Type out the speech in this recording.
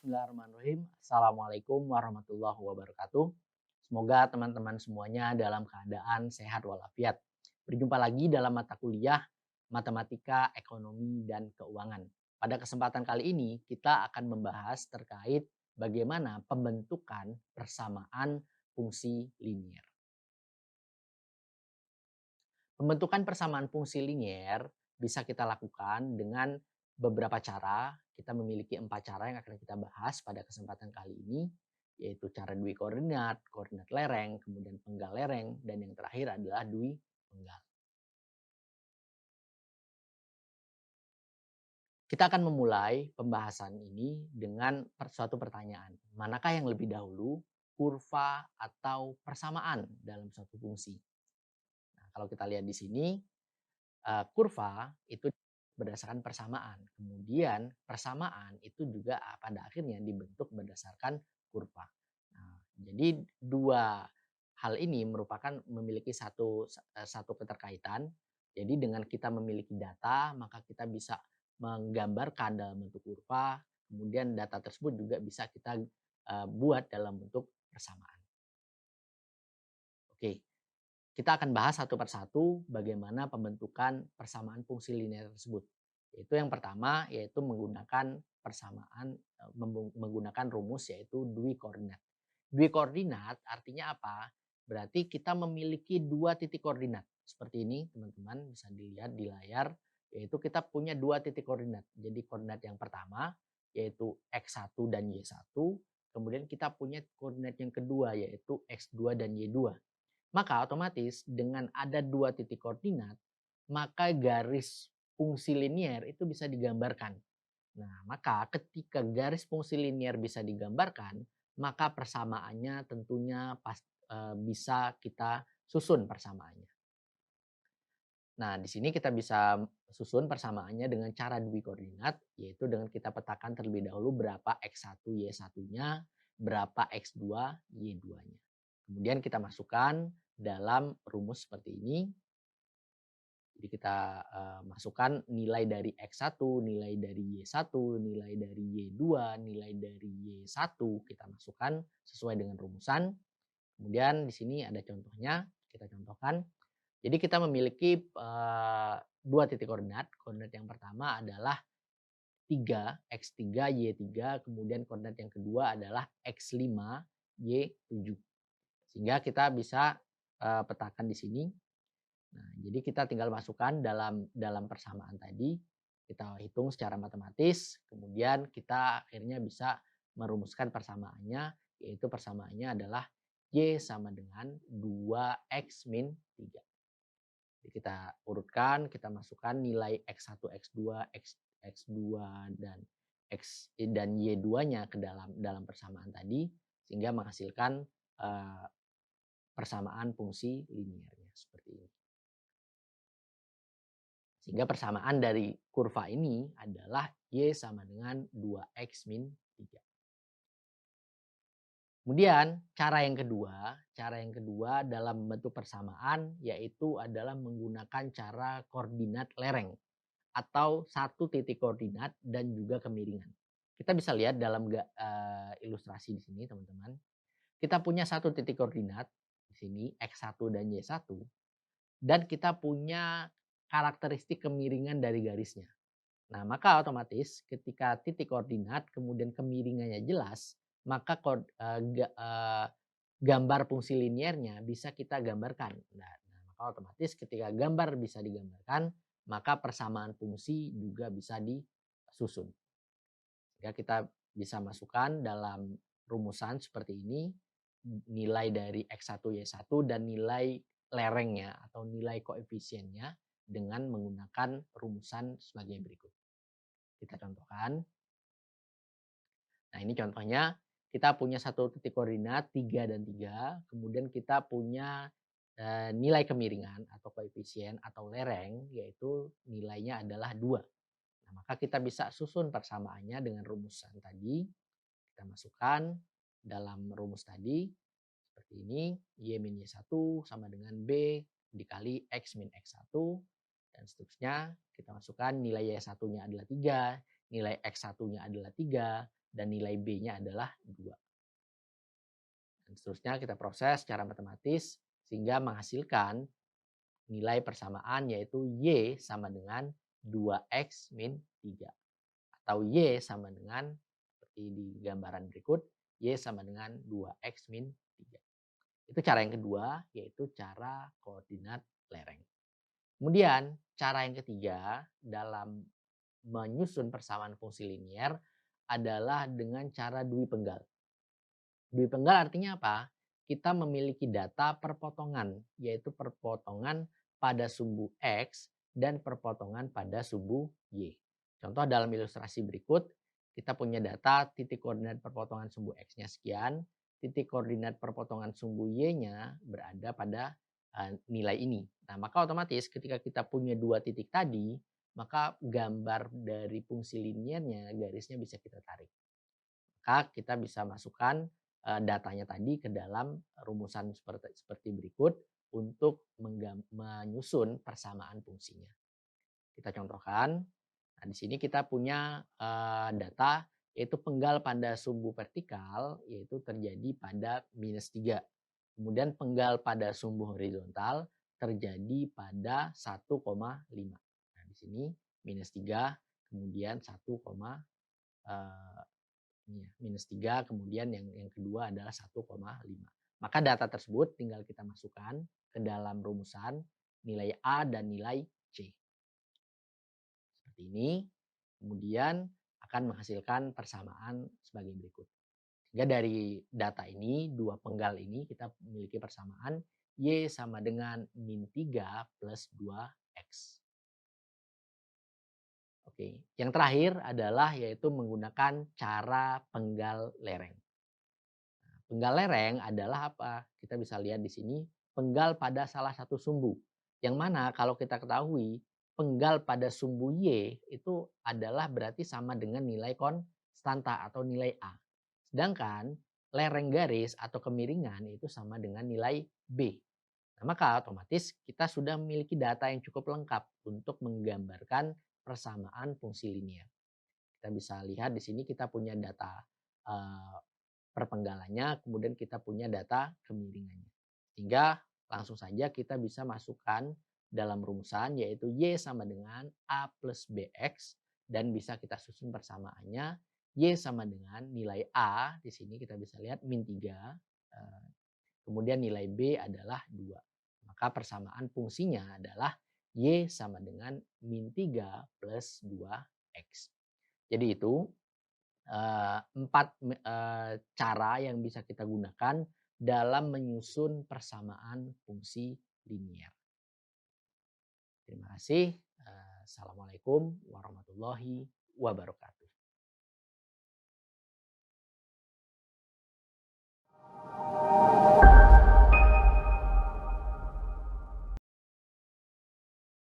Bismillahirrahmanirrahim. Assalamualaikum warahmatullahi wabarakatuh. Semoga teman-teman semuanya dalam keadaan sehat walafiat. Berjumpa lagi dalam mata kuliah Matematika, Ekonomi, dan Keuangan. Pada kesempatan kali ini kita akan membahas terkait bagaimana pembentukan persamaan fungsi linier. Pembentukan persamaan fungsi linier bisa kita lakukan dengan beberapa cara. Kita memiliki 4 cara yang akan kita bahas pada kesempatan kali ini, yaitu cara dui koordinat, koordinat lereng, kemudian penggal lereng, dan yang terakhir adalah dui penggal. Kita akan memulai pembahasan ini dengan suatu pertanyaan. Manakah yang lebih dahulu, kurva atau persamaan dalam suatu fungsi? Nah, kalau kita lihat di sini, kurva itu berdasarkan persamaan. Kemudian persamaan itu juga pada akhirnya dibentuk berdasarkan kurva. Nah, jadi dua hal ini merupakan memiliki satu keterkaitan. Jadi dengan kita memiliki data, maka kita bisa menggambarkan dalam bentuk kurva. Kemudian data tersebut juga bisa kita buat dalam bentuk persamaan. Oke. Kita akan bahas satu persatu bagaimana pembentukan persamaan fungsi linear tersebut. Yaitu yang pertama yaitu menggunakan persamaan menggunakan rumus yaitu dui koordinat. Dui koordinat artinya apa? Berarti kita memiliki dua titik koordinat. Seperti ini teman-teman bisa dilihat di layar, yaitu kita punya dua titik koordinat. Jadi koordinat yang pertama yaitu x1 dan y1, kemudian kita punya koordinat yang kedua yaitu x2 dan y2. Maka otomatis dengan ada dua titik koordinat, maka garis fungsi linier itu bisa digambarkan. Nah, maka ketika garis fungsi linier bisa digambarkan, maka persamaannya tentunya bisa kita susun persamaannya. Nah, di sini kita bisa susun persamaannya dengan cara dui koordinat, yaitu dengan kita petakan terlebih dahulu berapa x1 y1-nya, berapa x2 y2-nya. Kemudian kita masukkan dalam rumus seperti ini. Jadi kita masukkan nilai dari x1, nilai dari y1, nilai dari y2, nilai dari y1 kita masukkan sesuai dengan rumusan. Kemudian di sini ada contohnya, kita contohkan. Jadi kita memiliki dua titik koordinat. Koordinat yang pertama adalah 3, x3, y3, kemudian koordinat yang kedua adalah x5, y7. Sehingga kita bisa petakan di sini. Nah, jadi kita tinggal masukkan dalam persamaan tadi, kita hitung secara matematis, kemudian kita akhirnya bisa merumuskan persamaannya, yaitu persamaannya adalah y sama dengan 2x min 3. Jadi kita urutkan, kita masukkan nilai x1, x2, x2 dan x dan y2-nya ke dalam persamaan tadi sehingga menghasilkan persamaan fungsi liniernya seperti ini. Sehingga persamaan dari kurva ini adalah y sama dengan 2x min 3. Kemudian cara yang kedua dalam bentuk persamaan yaitu adalah menggunakan cara koordinat lereng atau satu titik koordinat dan juga kemiringan. Kita bisa lihat dalam ilustrasi di sini teman-teman. Kita punya satu titik koordinat di sini x1 dan y1 dan kita punya karakteristik kemiringan dari garisnya. Nah, maka otomatis ketika titik koordinat kemudian kemiringannya jelas, maka gambar fungsi liniernya bisa kita gambarkan. Nah, maka otomatis ketika gambar bisa digambarkan, maka persamaan fungsi juga bisa disusun. Sehingga kita bisa masukkan dalam rumusan seperti ini nilai dari x1 y1 dan nilai lerengnya atau nilai koefisiennya dengan menggunakan rumusan sebagai berikut. Kita contohkan. Nah, ini contohnya kita punya satu titik koordinat 3 dan 3, kemudian kita punya nilai kemiringan atau koefisien atau lereng yaitu nilainya adalah 2. Nah, maka kita bisa susun persamaannya dengan rumusan tadi. Kita masukkan dalam rumus tadi seperti ini, y min y1 sama dengan b dikali x min x1 dan seterusnya. Kita masukkan nilai y1-nya adalah 3, nilai x1-nya adalah 3, dan nilai B-nya adalah 2. Dan seterusnya kita proses secara matematis sehingga menghasilkan nilai persamaan yaitu Y sama dengan 2X min 3. Atau Y sama dengan seperti di gambaran berikut, Y sama dengan 2X min 3. Itu cara yang kedua, yaitu cara koordinat lereng. Kemudian cara yang ketiga dalam menyusun persamaan fungsi linier adalah dengan cara dui penggal. Dui penggal artinya apa? Kita memiliki data perpotongan, yaitu perpotongan pada sumbu X dan perpotongan pada sumbu Y. Contoh dalam ilustrasi berikut, kita punya data titik koordinat perpotongan sumbu X-nya sekian, titik koordinat perpotongan sumbu Y-nya berada pada nilai ini. Nah, maka otomatis ketika kita punya dua titik tadi, maka gambar dari fungsi liniernya, garisnya bisa kita tarik. Maka kita bisa masukkan datanya tadi ke dalam rumusan seperti berikut untuk menyusun persamaan fungsinya. Kita contohkan. Nah, di sini kita punya data yaitu penggal pada sumbu vertikal yaitu terjadi pada -3. Kemudian penggal pada sumbu horizontal terjadi pada 1,5. Nah, di sini -3 kemudian 1, -3 kemudian yang kedua adalah 1,5. Maka data tersebut tinggal kita masukkan ke dalam rumusan nilai A dan nilai C. Seperti ini. Kemudian akan menghasilkan persamaan sebagai berikut. Sehingga dari data ini, dua penggal ini kita memiliki persamaan Y sama dengan -3 plus 2X. Oke, yang terakhir adalah yaitu menggunakan cara penggal lereng. Penggal lereng adalah apa? Kita bisa lihat di sini penggal pada salah satu sumbu. Yang mana kalau kita ketahui penggal pada sumbu Y itu adalah berarti sama dengan nilai konstanta atau nilai A. Sedangkan lereng garis atau kemiringan itu sama dengan nilai B. Nah, maka otomatis kita sudah memiliki data yang cukup lengkap untuk menggambarkan persamaan fungsi linier. Kita bisa lihat di sini kita punya data perpenggalannya, kemudian kita punya data kemiringannya. Sehingga langsung saja kita bisa masukkan dalam rumusan yaitu Y sama dengan A plus BX dan bisa kita susun persamaannya Y sama dengan nilai A, di sini kita bisa lihat -3, kemudian nilai B adalah 2. Maka persamaan fungsinya adalah Y sama dengan -3 plus 2X. Jadi itu 4 cara yang bisa kita gunakan dalam menyusun persamaan fungsi linier. Terima kasih. Assalamualaikum warahmatullahi wabarakatuh.